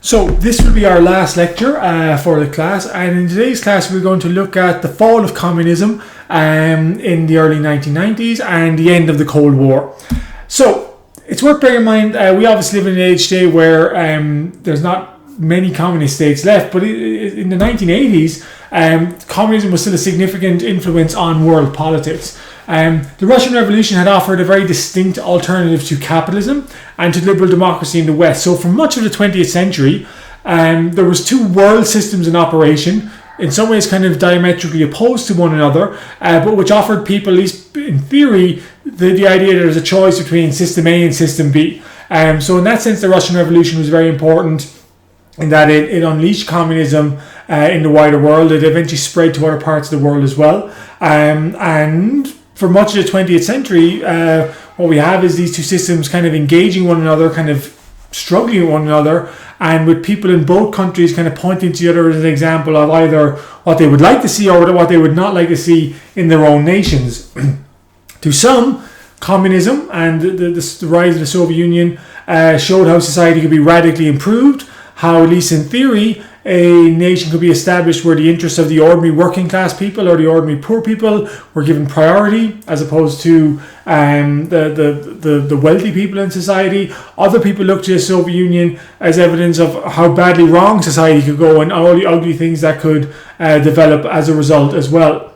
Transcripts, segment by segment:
So this will be our last lecture for the class, and in today's class we're going to look at the fall of communism in the early 1990s and the end of the Cold War. So it's worth bearing in mind we obviously live in an age today where there's not many communist states left, but in the 1980s communism was still a significant influence on world politics. The Russian Revolution had offered a very distinct alternative to capitalism and to liberal democracy in the West. So for much of the 20th century, there was two world systems in operation, in some ways kind of diametrically opposed to one another, but which offered people, at least in theory, the idea that there's a choice between System A and System B. So in that sense, the Russian Revolution was very important in that it unleashed communism in the wider world. It eventually spread to other parts of the world as well. And for much of the 20th century, what we have is these two systems kind of engaging one another, kind of struggling with one another, and with people in both countries kind of pointing to the other as an example of either what they would like to see or what they would not like to see in their own nations. To some, communism and the rise of the Soviet Union showed how society could be radically improved, how, at least in theory, a nation could be established where the interests of the ordinary working class people or the ordinary poor people were given priority as opposed to the wealthy people in society. Other people looked to the Soviet Union as evidence of how badly wrong society could go and all the ugly things that could develop as a result as well.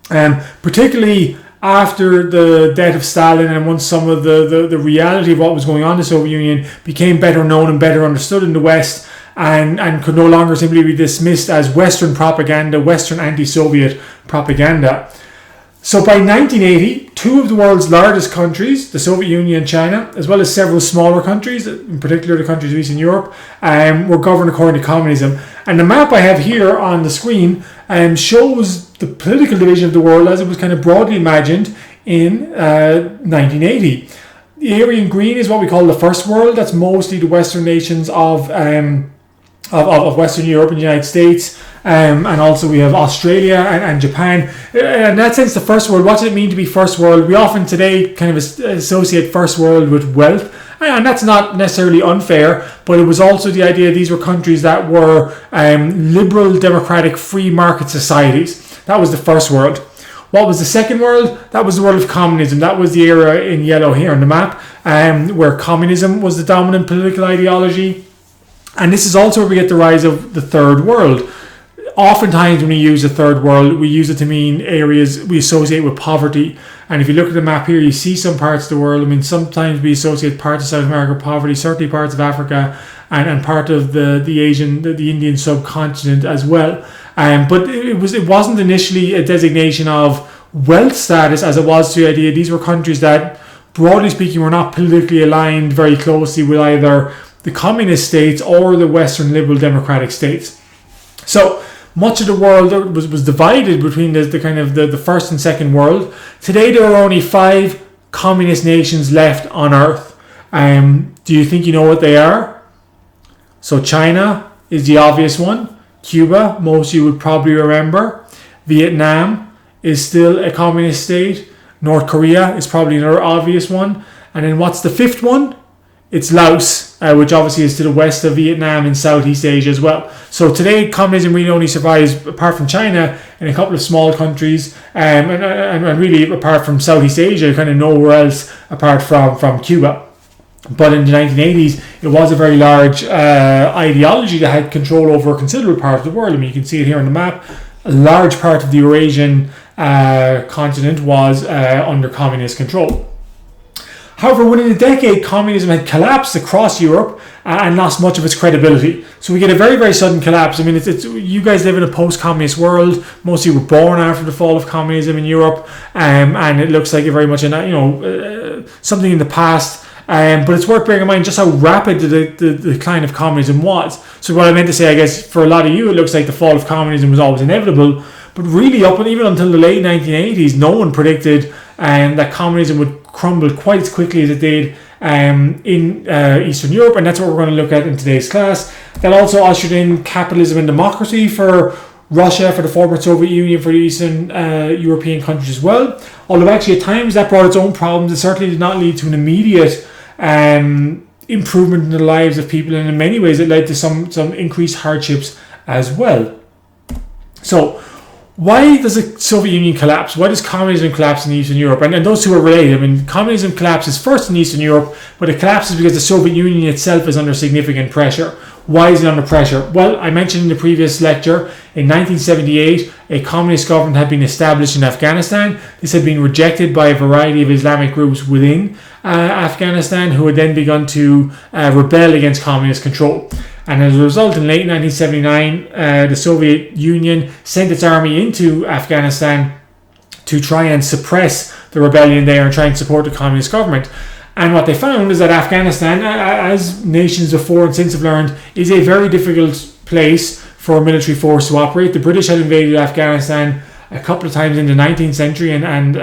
Particularly after the death of Stalin, and once some of the reality of what was going on in the Soviet Union became better known and better understood in the West, and could no longer simply be dismissed as Western propaganda, Western anti-Soviet propaganda. So by 1980, two of the world's largest countries, the Soviet Union and China, as well as several smaller countries, in particular the countries of Eastern Europe, were governed according to communism. And the map I have here on the screen shows the political division of the world as it was kind of broadly imagined in 1980. The area in green is what we call the First World. That's mostly the Western nations of Western Europe and the United States, and also we have Australia and Japan. In that sense, the First World, what does it mean to be First World? We often today kind of associate First World with wealth, and that's not necessarily unfair, but it was also the idea these were countries that were liberal, democratic, free market societies. That was the First World. What was the Second World? That was the world of communism. That was the era in yellow here on the map, where communism was the dominant political ideology. And this is also where we get the rise of the Third World. Oftentimes when we use the Third World, we use it to mean areas we associate with poverty. And if you look at the map here, you see some parts of the world. I mean, sometimes we associate parts of South America with poverty, certainly parts of Africa, and part of the Asian, the Indian subcontinent as well. But it wasn't initially a designation of wealth status as it was to the idea these were countries that, broadly speaking, were not politically aligned very closely with either the communist states or the Western liberal democratic states. So much of the world was divided between the kind of the First and Second World. Today there are only 5 communist nations left on Earth. Do you think you know what they are? So China is the obvious one. Cuba, most of you would probably remember. Vietnam is still a communist state. North Korea is probably another obvious one. And then what's the 5th one? It's Laos, which obviously is to the west of Vietnam in Southeast Asia as well. So today, communism really only survives, apart from China, in a couple of small countries, and really apart from Southeast Asia, kind of nowhere else apart from Cuba. But in the 1980s, it was a very large ideology that had control over a considerable part of the world. I mean, you can see it here on the map. A large part of the Eurasian continent was under communist control. However, within a decade, communism had collapsed across Europe and lost much of its credibility. So we get a very, very sudden collapse. I mean, it's you guys live in a post-communist world. Most of you were born after the fall of communism in Europe, and it looks like a very much something in the past. But it's worth bearing in mind just how rapid the decline of communism was. So what I meant to say, I guess, for a lot of you, it looks like the fall of communism was always inevitable. But really, even until the late 1980s, no one predicted that communism would crumble quite as quickly as it did in Eastern Europe, and that's what we're going to look at in today's class. That also ushered in capitalism and democracy for Russia, for the former Soviet Union, for the Eastern European countries as well. Although actually at times that brought its own problems. It certainly did not lead to an immediate improvement in the lives of people, and in many ways it led to some increased hardships as well. So why does the Soviet Union collapse? Why does communism collapse in Eastern Europe? And those two are related. I mean, communism collapses first in Eastern Europe, but it collapses because the Soviet Union itself is under significant pressure. Why is it under pressure? Well, I mentioned in the previous lecture, in 1978, a communist government had been established in Afghanistan. This had been rejected by a variety of Islamic groups within Afghanistan, who had then begun to rebel against communist control. And as a result, in late 1979, the Soviet Union sent its army into Afghanistan to try and suppress the rebellion there and try and support the communist government. And what they found is that Afghanistan, as nations before and since have learned, is a very difficult place for a military force to operate. The British had invaded Afghanistan a couple of times in the 19th century and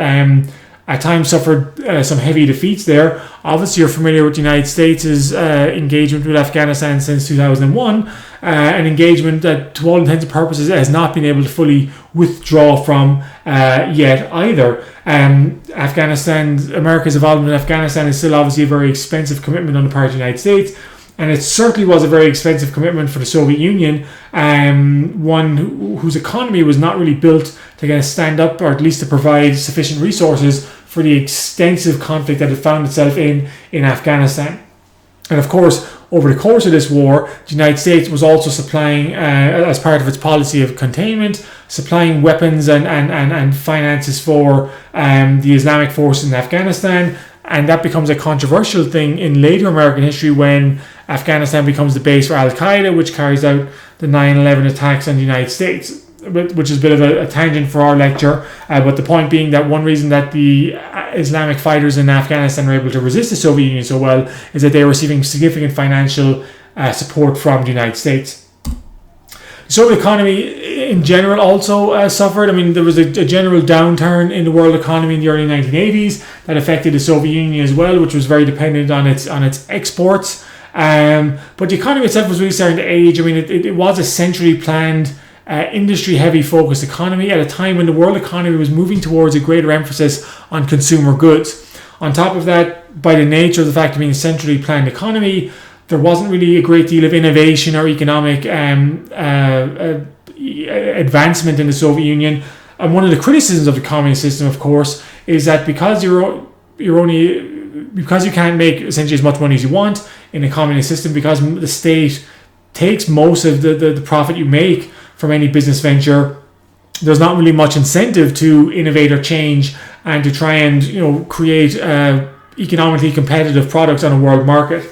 at times suffered some heavy defeats there. Obviously, you're familiar with the United States' engagement with Afghanistan since 2001, an engagement that, to all intents and purposes, has not been able to fully withdraw from yet either. America's involvement in Afghanistan is still obviously a very expensive commitment on the part of the United States, and it certainly was a very expensive commitment for the Soviet Union, one whose economy was not really built to kind of stand up, or at least to provide sufficient resources for the extensive conflict that it found itself in Afghanistan. And of course, over the course of this war, the United States was also supplying, as part of its policy of containment, supplying weapons and finances for the Islamic forces in Afghanistan. And that becomes a controversial thing in later American history when Afghanistan becomes the base for Al-Qaeda, which carries out the 9/11 attacks on the United States, which is a bit of a tangent for our lecture. But the point being that one reason that the Islamic fighters in Afghanistan were able to resist the Soviet Union so well is that they were receiving significant financial support from the United States. The Soviet economy in general also suffered. I mean, there was a general downturn in the world economy in the early 1980s that affected the Soviet Union as well, which was very dependent on its exports. But the economy itself was really starting to age. I mean, it was a centrally planned, industry-heavy focused economy at a time when the world economy was moving towards a greater emphasis on consumer goods. On top of that, by the nature of the fact of being a centrally planned economy, there wasn't really a great deal of innovation or economic advancement in the Soviet Union. And one of the criticisms of the communist system, of course, is that because you can't make essentially as much money as you want in a communist system, because the state takes most of the profit you make from any business venture, there's not really much incentive to innovate or change and to try and create economically competitive products on a world market.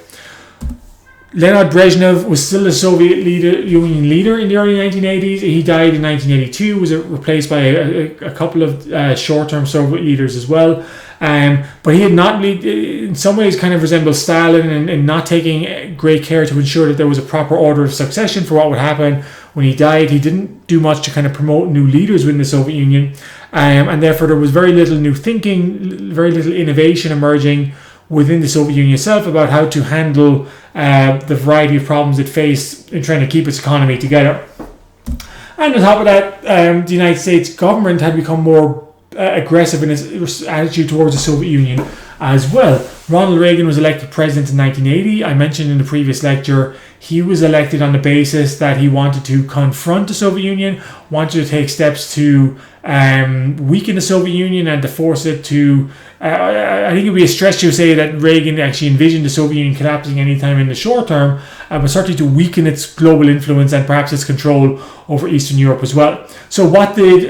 Leonid Brezhnev was still the Soviet Union leader in the early 1980s. He died in 1982, was replaced by a couple of short-term Soviet leaders as well. But he had not, in some ways, kind of resembled Stalin in not taking great care to ensure that there was a proper order of succession for what would happen when he died. He didn't do much to kind of promote new leaders within the Soviet Union, and therefore there was very little new thinking, very little innovation emerging within the Soviet Union itself about how to handle the variety of problems it faced in trying to keep its economy together. And on top of that, the United States government had become more aggressive in its attitude towards the Soviet Union as well. Ronald Reagan was elected president in 1980. I mentioned in the previous lecture, he was elected on the basis that he wanted to confront the Soviet Union, wanted to take steps to weaken the Soviet Union and to force it to... I think it would be a stretch to say that Reagan actually envisioned the Soviet Union collapsing anytime in the short term, but certainly to weaken its global influence and perhaps its control over Eastern Europe as well. So what did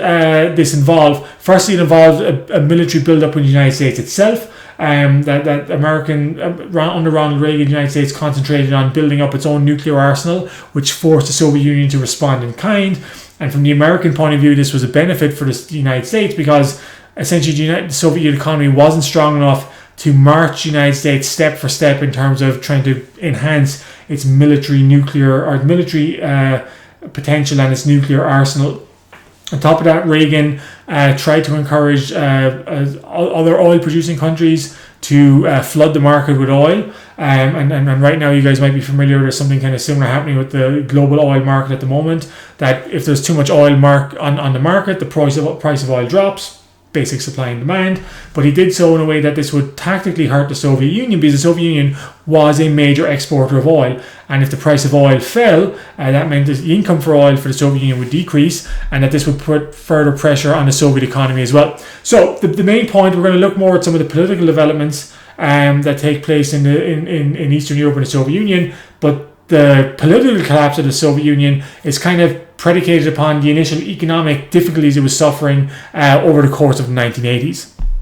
this involve? Firstly, it involved a military build-up in the United States itself. That American, under Ronald Reagan, the United States concentrated on building up its own nuclear arsenal, which forced the Soviet Union to respond in kind. And from the American point of view, this was a benefit for the United States because essentially the Soviet economy wasn't strong enough to march the United States step for step in terms of trying to enhance its military potential and its nuclear arsenal. On top of that, Reagan tried to encourage other oil-producing countries to flood the market with oil. And right now, you guys might be familiar, there's something kind of similar happening with the global oil market at the moment, that if there's too much oil on the market, the price of oil drops. basic supply and demand, but he did so in a way that this would tactically hurt the Soviet Union, because the Soviet Union was a major exporter of oil, and if the price of oil fell, that meant that the income for oil for the Soviet Union would decrease, and that this would put further pressure on the Soviet economy as well. So the main point, we're going to look more at some of the political developments that take place in Eastern Europe and the Soviet Union, but the political collapse of the Soviet Union is kind of predicated upon the initial economic difficulties it was suffering over the course of the 1980s.